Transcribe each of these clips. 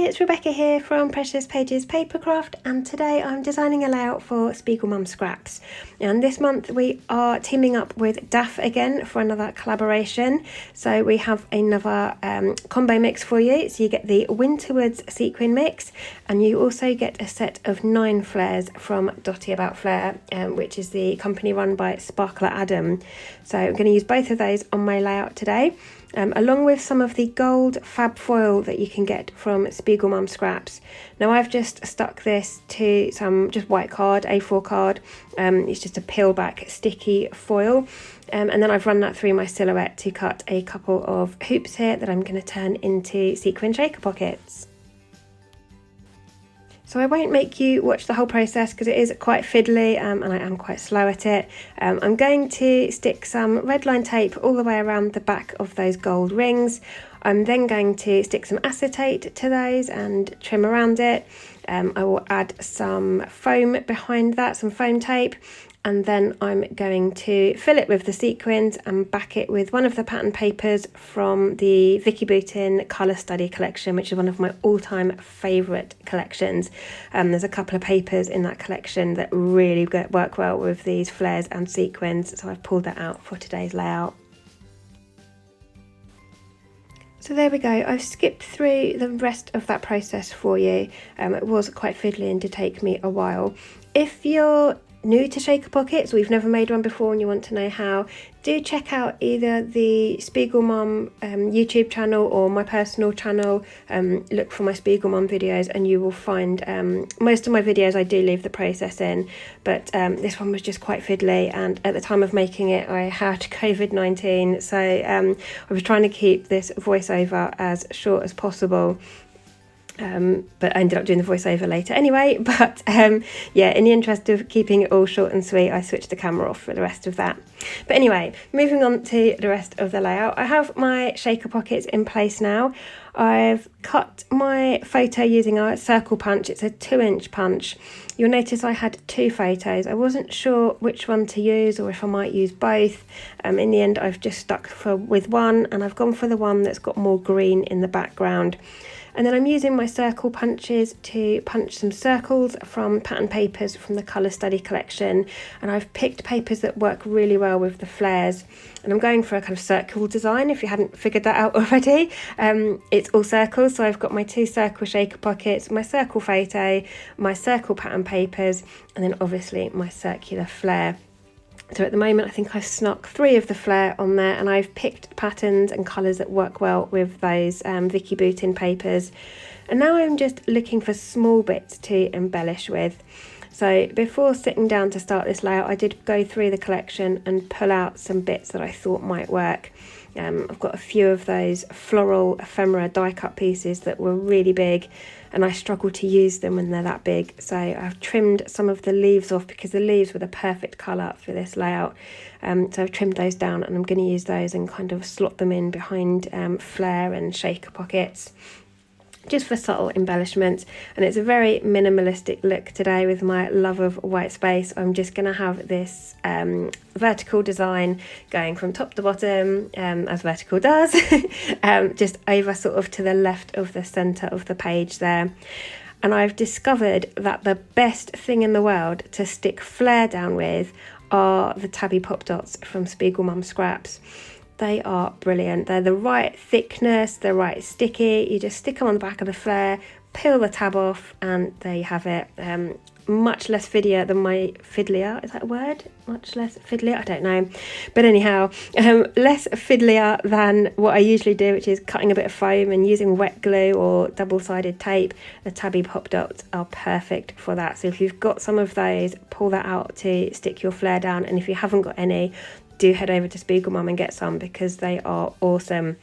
it's Rebecca here from Precious Pages Papercraft, and today I'm designing a layout for SpiegelMom Scraps. And this month we are teaming up with DAF again for another collaboration. So we have another combo mix for you. So you get the Winterwoods sequin mix, and you also get a set of 9 flares from Dotty about Flair, which is the company run by Sparkler Adam. So I'm going to use both of those on my layout today. Along with some of the gold fab foil that you can get from SpiegelMom Scraps. Now I've just stuck this to some just white card, A4 card. It's just a peel back sticky foil, and then I've run that through my silhouette to cut a couple of hoops here that I'm going to turn into sequin shaker pockets. So I won't make you watch the whole process because it is quite fiddly, and I am quite slow at it. I'm going to stick some red line tape all the way around the back of those gold rings. I'm then going to stick some acetate to those and trim around it. I will add some foam behind that, some foam tape. And then I'm going to fill it with the sequins and back it with one of the pattern papers from the Vicki Boutin Colour Study collection, which is one of my all-time favourite collections. There's a couple of papers in that collection that really work well with these flares and sequins, so I've pulled that out for today's layout. So there we go, I've skipped through the rest of that process for you. It was quite fiddly and did take me a while. If you're new to shaker pockets, or you've never made one before and you want to know how, do check out either the SpiegelMom YouTube channel or my personal channel. Look for my SpiegelMom videos and you will find most of my videos I do leave the process in, but this one was just quite fiddly, and at the time of making it I had COVID-19, so I was trying to keep this voiceover as short as possible. But I ended up doing the voiceover later anyway, but yeah, in the interest of keeping it all short and sweet, I switched the camera off for the rest of that. But anyway, moving on to the rest of the layout. I have my shaker pockets in place now. I've cut my photo using a circle punch. It's a 2-inch punch. You'll notice I had 2 photos. I wasn't sure which one to use or if I might use both. In the end, I've just stuck with one, and I've gone for the one that's got more green in the background. And then I'm using my circle punches to punch some circles from pattern papers from the Colour Study collection. And I've picked papers that work really well with the flares. And I'm going for a kind of circle design, if you hadn't figured that out already. It's all circles, so I've got my 2 circle shaker pockets, my circle photo, my circle pattern papers, and then obviously my circular flare. So at the moment I think I've snuck 3 of the Flair on there, and I've picked patterns and colours that work well with those Vicki Boutin papers. And now I'm just looking for small bits to embellish with. So before sitting down to start this layout, I did go through the collection and pull out some bits that I thought might work. I've got a few of those floral ephemera die cut pieces that were really big, and I struggle to use them when they're that big, so I've trimmed some of the leaves off because the leaves were the perfect colour for this layout. So I've trimmed those down, and I'm going to use those and kind of slot them in behind flare and shaker pockets, just for subtle embellishments. And it's a very minimalistic look today with my love of white space. I'm just going to have this vertical design going from top to bottom, as vertical does, just over sort of to the left of the centre of the page there. And I've discovered that the best thing in the world to stick flare down with are the tabby pop dots from SpiegelMom Scraps. They are brilliant. They're the right thickness, they're right sticky. You just stick them on the back of the flare, peel the tab off, and there you have it. Much less fiddlier than my fiddlier, is that a word? Much less fiddlier, I don't know. But anyhow, less fiddlier than what I usually do, which is cutting a bit of foam and using wet glue or double-sided tape. The tabby pop dots are perfect for that. So if you've got some of those, pull that out to stick your flare down. And if you haven't got any, do head over to SpiegelMom and get some, because they are awesome.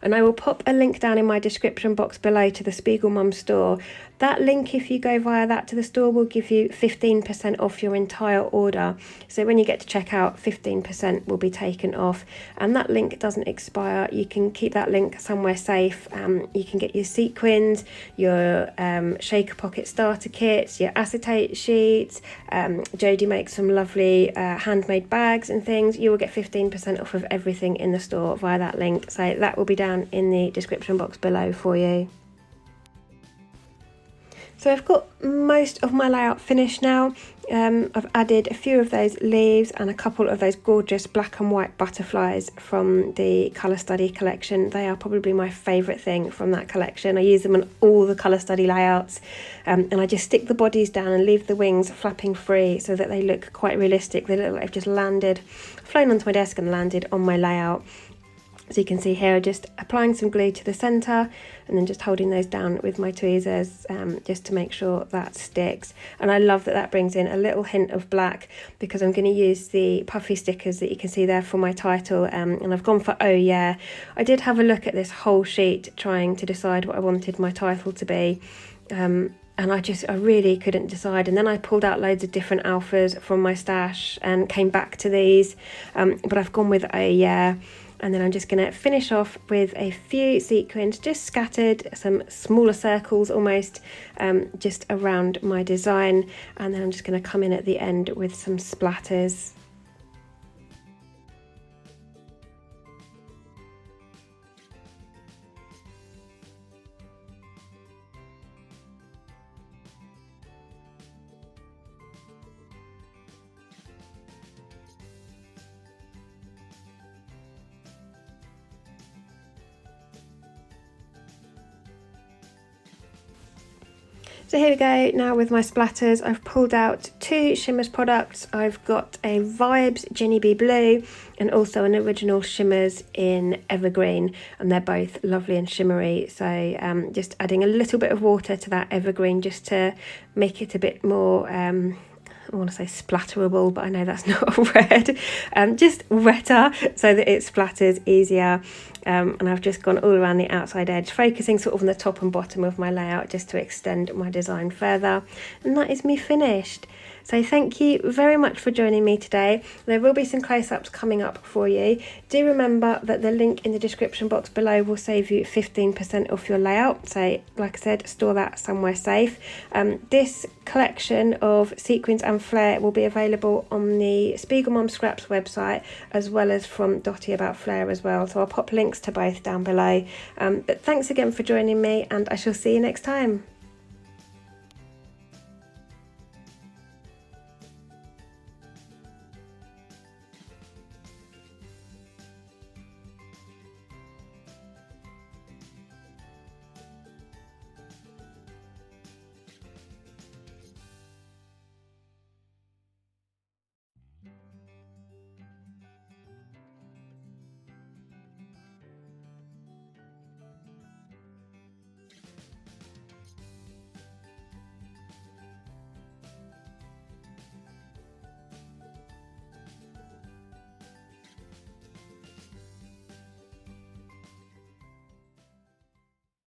And I will pop a link down in my description box below to the SpiegelMom store. That link, if you go via that to the store, will give you 15% off your entire order. So when you get to checkout, 15% will be taken off, and that link doesn't expire. You can keep that link somewhere safe. You can get your sequins, your shaker pocket starter kits, your acetate sheets. Jodie makes some lovely handmade bags and things. You will get 15% off of everything in the store via that link. So that will be down in the description box below for you. So I've got most of my layout finished now. I've added a few of those leaves and a couple of those gorgeous black and white butterflies from the Colour Study collection. They are probably my favourite thing from that collection. I use them on all the Colour Study layouts, and I just stick the bodies down and leave the wings flapping free so that they look quite realistic. They look like they've just flown onto my desk and landed on my layout. So you can see here, just applying some glue to the centre and then just holding those down with my tweezers just to make sure that sticks. And I love that brings in a little hint of black, because I'm going to use the puffy stickers that you can see there for my title, and I've gone for Oh Yeah. I did have a look at this whole sheet trying to decide what I wanted my title to be. And I really couldn't decide, and then I pulled out loads of different alphas from my stash and came back to these, but I've gone with Oh Yeah. And then I'm just going to finish off with a few sequins just scattered, some smaller circles almost, just around my design, and then I'm just going to come in at the end with some splatters. So here we go, now with my splatters. I've pulled out 2 Shimmers products. I've got a Vibes Ginny Bee Blue and also an Original Shimmers in Evergreen, and they're both lovely and shimmery. So just adding a little bit of water to that Evergreen just to make it a bit more, I want to say splatterable, but I know that's not a word, just wetter so that it splatters easier. And I've just gone all around the outside edge, focusing sort of on the top and bottom of my layout just to extend my design further. And that is me finished. So thank you very much for joining me today. There will be some close-ups coming up for you. Do remember that the link in the description box below will save you 15% off your layout. So like I said, store that somewhere safe. This collection of sequins and Flair will be available on the SpiegelMom Scraps website, as well as from Dotty about Flair as well. So I'll pop links to both down below. But thanks again for joining me, and I shall see you next time.